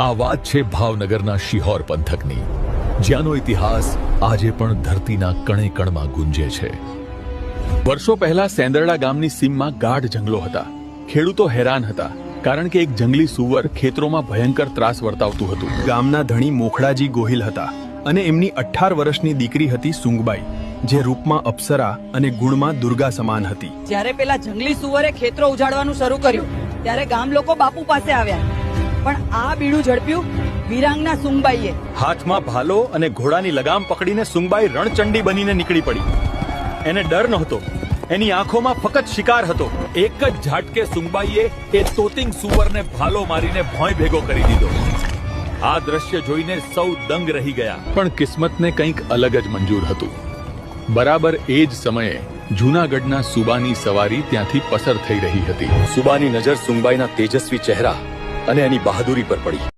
આ વાત છે ભાવનગરના શિહોર પંથકની, જ્યાંનો ઇતિહાસ આજે પણ ધરતીના કણે કણમાં ગુંજે છે। વર્ષો પહેલા સેંદરડા ગામની સીમમાં ગાઢ જંગલો હતા। ખેડૂતો હેરાન હતા, કારણ કે એક જંગલી સુવર ખેતરોમાં ભયંકર ત્રાસ વર્તાવતું હતું। ગામના ધણી મોખડાજી ગોહિલ હતા અને એમની 18 વર્ષની દીકરી હતી સુંગબાઈ, જે રૂપમાં અપ્સરા અને ગુણમાં દુર્ગા સમાન હતી। જ્યારે પેલા જંગલી સુવરે ખેતરો ઉજાડવાનું શરૂ કર્યું, ત્યારે ગામ લોકો બાપુ પાસે આવ્યા, પણ આ બીડું ઝડપ્યું વિરાંગના સુંગબાઈએ। હાથમાં ભાલો અને ઘોડાની લગામ પકડીને સુંગબાઈ રણચંડી બનીને નીકળી પડી। એને ડર નહોતો, એની આંખોમાં ફક્ત શિકાર હતો। એક જ ઝાટકે સુંગબાઈએ એ તોતિંગ સુવરને ભાલો મારીને ભોંય ભેગો કરી દીધો। આ દ્રશ્ય જોઈને સૌ દંગ રહી ગયા, પણ કિસ્મતને કંઈક અલગ જ મંજૂર હતું। બરાબર એ જ સમયે જૂનાગઢના સુબાની સવારી ત્યાંથી પસાર થઈ રહી હતી। સુબાની નજર સુંગબાઈના તેજસ્વી ચહેરા અને એની બહાદુરી પર પડી।